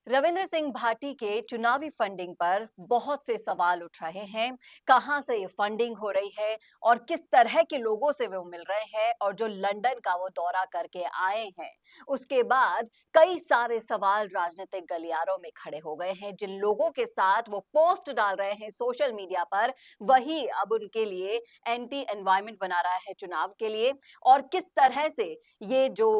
रविंद्र सिंह भाटी के चुनावी फंडिंग पर बहुत से सवाल उठ रहे हैं। कहां से ये फंडिंग हो रही है और किस तरह के लोगों से वो मिल रहे हैं, और जो लंदन का वो दौरा करके आए हैं उसके बाद कई सारे सवाल राजनीतिक गलियारों में खड़े हो गए हैं। जिन लोगों के साथ वो पोस्ट डाल रहे हैं सोशल मीडिया पर, वही अब उनके लिए एंटी एनवायरमेंट बना रहा है चुनाव के लिए। और किस तरह से ये जो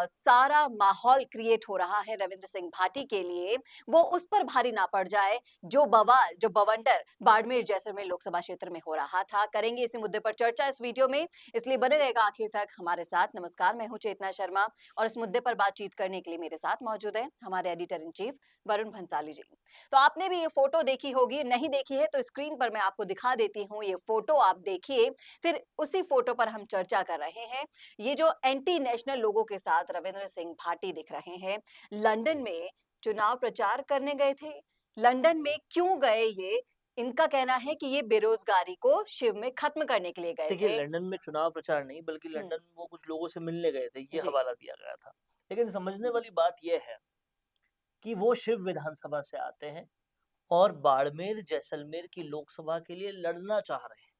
सारा माहौल क्रिएट हो रहा है रविंद्र सिंह भाटी के लिए, वो उस पर भारी ना पड़ जाए जो बवाल, जो बवंडर बाड़मेर जैसलमेर लोकसभा क्षेत्र में हो रहा था। करेंगे इसी मुद्दे पर चर्चा इस वीडियो में, इसलिए बने रहेगा आखिर तक हमारे साथ। नमस्कार, मैं हूं चेतना शर्मा और इस मुद्दे पर बातचीत करने के लिए मेरे साथ मौजूद है हमारे editor in chief Varun Bhansali ji. तो आपने भी ये फोटो देखी होगी, नहीं देखी है तो स्क्रीन पर मैं आपको दिखा देती हूँ, ये फोटो आप देखिए, फिर उसी फोटो पर हम चर्चा कर रहे हैं। ये जो एंटी नेशनल लोगों के साथ रविंद्र सिंह भाटी दिख रहे हैं, लंदन में चुनाव प्रचार करने गए थे। लंदन में क्यों गए ये? इनका कहना है कि ये बेरोजगारी को शिव में खत्म करने के लिए गए देखिए, थे। लंदन में चुनाव प्रचार नहीं बल्कि हम्म। लंदन में वो कुछ लोगों से मिलने गए थे, ये जी। हवाला दिया गया था। लेकिन समझने वाली बात ये है कि वो शिव विधानसभा से आते हैं और बाड़मेर जैसलमेर की लोकसभा के लिए लड़ना चाह रहे हैं।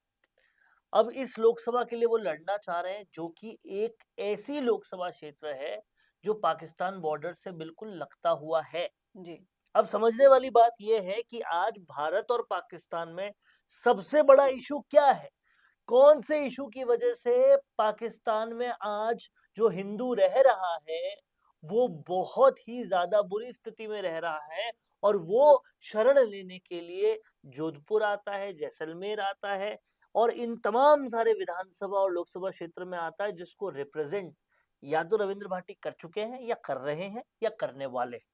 अब इस लोकसभा के लिए वो लड़ना चाह रहे हैं जो कि एक ऐसी लोकसभा क्षेत्र है जो पाकिस्तान बॉर्डर से बिल्कुल लगता हुआ है। जी। अब समझने वाली बात ये है कि आज भारत और पाकिस्तान में सबसे बड़ा इशू क्या है? कौन से इशू की वजह से पाकिस्तान में आज जो हिंदू रह रहा है, वो बहुत ही ज़्यादा बुरी स्थिति में रह रहा है और वो शरण लेने के लिए जोधपुर आता है, जैसलमेर आता है और इन तमाम सारे विधानसभा और लोकसभा क्षेत्र में आता है जिसको रिप्रेजेंट या तो रविंद्र भाटी कर चुके हैं या कर रहे हैं या करने वाले हैं।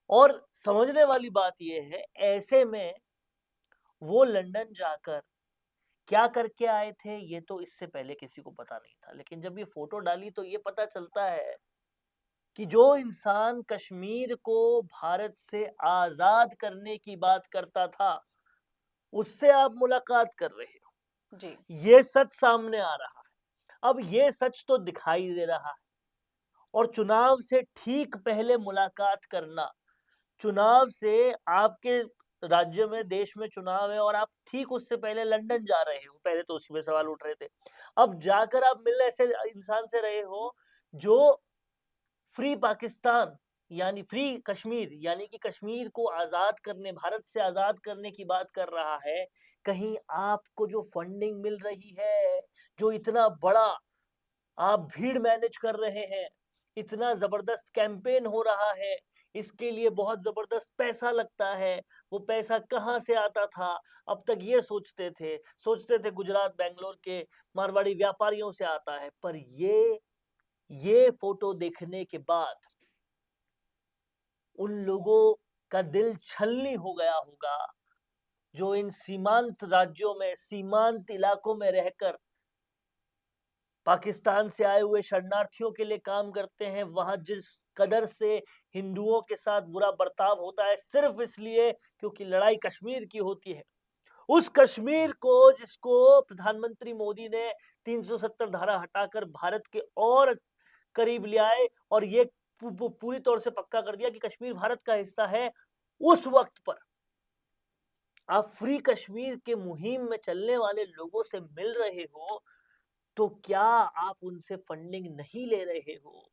और समझने वाली बात ये है, ऐसे में वो लंदन जाकर क्या करके आए थे ये तो इससे पहले किसी को पता नहीं था, लेकिन जब ये फोटो डाली तो ये पता चलता है कि जो इंसान कश्मीर को भारत से आजाद करने की बात करता था उससे आप मुलाकात कर रहे हो। जी। ये सच सामने आ रहा है। अब ये सच तो दिखाई दे रहा है और चुनाव से ठीक पहले मुलाकात करना, चुनाव से आपके राज्य में देश में चुनाव है और आप ठीक उससे पहले लंदन जा रहे हो, पहले तो उसी में सवाल उठ रहे थे। अब जाकर आप मिलने ऐसे इंसान से रहे हो जो फ्री पाकिस्तान यानी फ्री कश्मीर यानी कि कश्मीर को आजाद करने, भारत से आजाद करने की बात कर रहा है। कहीं आपको जो फंडिंग मिल रही है, जो इतना बड़ा आप भीड़ मैनेज कर रहे हैं, इतना जबरदस्त कैंपेन हो रहा है, इसके लिए बहुत जबरदस्त पैसा लगता है। वो पैसा कहाँ से आता था? अब तक ये सोचते थे गुजरात बैंगलोर के मारवाड़ी व्यापारियों से आता है, पर ये फोटो देखने के बाद उन लोगों का दिल छलनी हो गया होगा जो इन सीमांत राज्यों में, सीमांत इलाकों में रहकर पाकिस्तान से आए हुए शरणार्थियों के लिए काम करते हैं। वहां जिस कदर से हिंदुओं के साथ बुरा बर्ताव होता है सिर्फ इसलिए क्योंकि लड़ाई कश्मीर की होती है, उस कश्मीर को जिसको प्रधानमंत्री मोदी ने 370 धारा हटाकर भारत के और करीब ले आए और ये पूरी तौर से पक्का कर दिया कि कश्मीर भारत का हिस्सा है। उस वक्त पर आप फ्री कश्मीर के मुहिम में चलने वाले लोगों से मिल रहे हो, तो क्या आप उनसे फंडिंग नहीं ले रहे हो?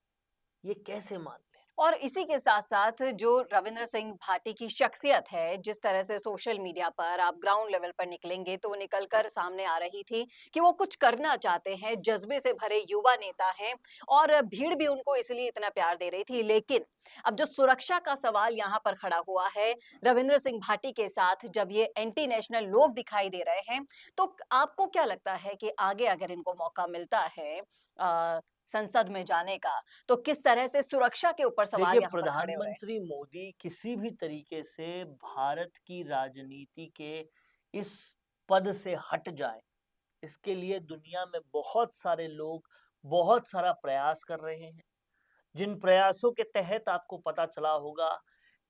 ये कैसे मान लें? और इसी के साथ-साथ जो रविंद्र सिंह भाटी की शख्सियत है, जिस तरह से सोशल मीडिया पर आप ग्राउंड लेवल पर निकलेंगे तो निकल कर सामने आ रही थी कि वो कुछ करना चाहते हैं, जज़्बे से भरे युवा नेता हैं और भीड़ भी उनको इसलिए इतना प्यार दे रही थी। लेकिन अब जो सुरक्षा का सवाल यहाँ पर खड़ा हुआ है, रविंद्र सिंह भाटी के साथ जब ये एंटी नेशनल लोग दिखाई दे रहे हैं, तो आपको क्या लगता है कि आगे अगर इनको मौका मिलता है संसद में जाने का, तो किस तरह से सुरक्षा के ऊपर सवाल देखिए, यहाँ पर खड़े हो रहे हैं। प्रधानमंत्री मोदी किसी भी तरीके से भारत की राजनीति के इस पद से हट जाए, इसके लिए दुनिया में बहुत सारे लोग बहुत सारा प्रयास कर रहे हैं। जिन प्रयासों के तहत आपको पता चला होगा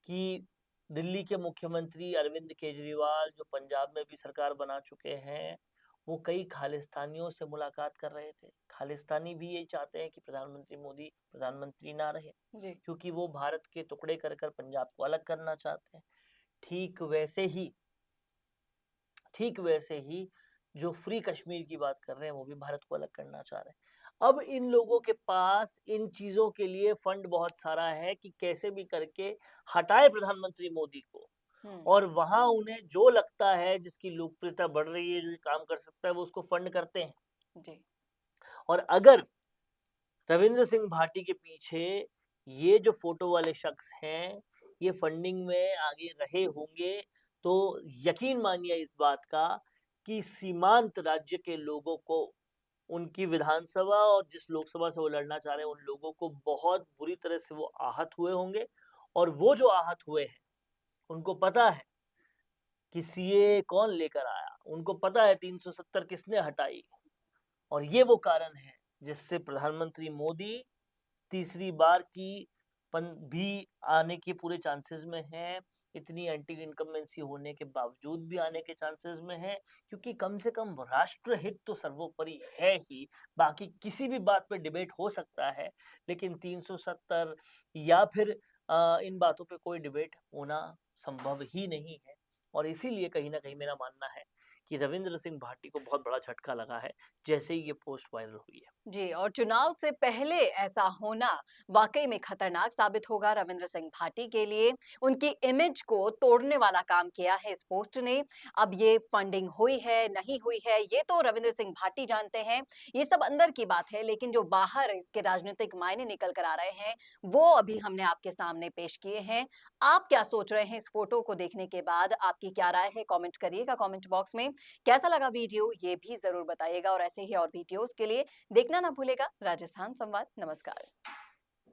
कि दिल्ली के मुख्यमंत्री अरविंद केजरीवाल जो पंजाब में भी सरकार बना चुके हैं, वो कई खालिस्तानियों से मुलाकात कर रहे थे। खालिस्तानी भी ये चाहते हैं कि प्रधानमंत्री मोदी प्रधानमंत्री ना रहे, जी। क्योंकि वो भारत के टुकड़े कर कर पंजाब को अलग करना चाहते हैं। ठीक वैसे ही जो फ्री कश्मीर की बात कर रहे हैं वो भी भारत को अलग करना चाह रहे हैं। अब इन लोगों के पास इन चीजों के लिए फंड बहुत सारा है कि कैसे भी करके हटाए प्रधानमंत्री मोदी को, और वहां उन्हें जो लगता है, जिसकी लोकप्रियता बढ़ रही है, जो ये काम कर सकता है, वो उसको फंड करते हैं। जी। और अगर रविंद्र सिंह भाटी के पीछे ये जो फोटो वाले शख्स हैं, ये फंडिंग में आगे रहे होंगे, तो यकीन मानिए इस बात का कि सीमांत राज्य के लोगों को, उनकी विधानसभा और जिस लोकसभा से वो लड़ना चाह रहे हैं, उन लोगों को बहुत बुरी तरह से वो आहत हुए होंगे। और वो जो आहत हुए हैं, उनको पता है कि सीए कौन लेकर आया, उनको पता है 370 किसने हटाई, और ये वो कारण है जिससे प्रधानमंत्री मोदी तीसरी बार की भी आने के पूरे चांसेस में हैं। इतनी एंटी इनकम्बेंसी होने के बावजूद भी आने के चांसेस में है, क्योंकि कम से कम राष्ट्र हित तो सर्वोपरि है ही। बाकी किसी भी बात पे डिबेट हो सकता है, लेकिन 370 या फिर इन बातों पे कोई डिबेट होना संभव ही नहीं है। और इसीलिए कहीं ना कहीं मेरा मानना है कि रविंद्र सिंह भाटी को बहुत बड़ा झटका लगा है जैसे ही ये पोस्ट वायरल हुई है। जी, और चुनाव से पहले ऐसा होना वाकई में खतरनाक साबित होगा रविंद्र सिंह भाटी के लिए। उनकी इमेज को तोड़ने वाला काम किया है इस पोस्ट ने। अब ये फंडिंग हुई है, नहीं हुई है, ये तो रविंद्र सिंह भाटी जानते हैं। ये सब अंदर की बात है, लेकिन जो बाहर इसके राजनीतिक मायने निकल कर आ रहे हैं, वो अभी हमने आपके सामने पेश किए हैं। आप क्या सोच रहे हैं इस फोटो को देखने के बाद? आपकी क्या राय है? कमेंट करिएगा कमेंट बॉक्स में। कैसा लगा वीडियो ये भी जरूर बताइएगा, और ऐसे ही और वीडियोस के लिए देखना ना भूलेगा राजस्थान संवाद। नमस्कार।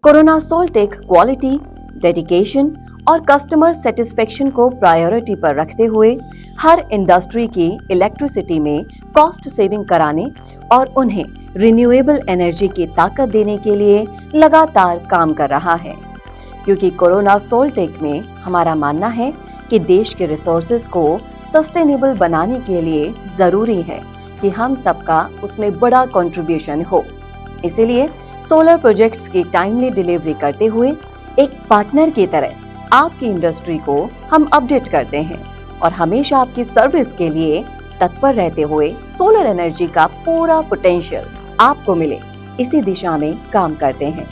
कोरोना सोल्टेक क्वालिटी, डेडिकेशन और कस्टमर सेटिस्फेक्शन को प्रायोरिटी पर रखते हुए हर इंडस्ट्री की इलेक्ट्रिसिटी में कॉस्ट सेविंग कराने और उन्हें रिन्यूएबल एनर्जी की ताकत देने के लिए लगातार काम कर रहा है। क्योंकि कोरोना सोल्टेक में हमारा मानना है कि देश के रिसोर्सेज को सस्टेनेबल बनाने के लिए जरूरी है कि हम सबका उसमें बड़ा कंट्रीब्यूशन हो। इसीलिए सोलर प्रोजेक्ट्स की टाइमली डिलीवरी करते हुए एक पार्टनर की तरह आपकी इंडस्ट्री को हम अपडेट करते हैं और हमेशा आपकी सर्विस के लिए तत्पर रहते हुए सोलर एनर्जी का पूरा पोटेंशियल आपको मिले, इसी दिशा में काम करते हैं।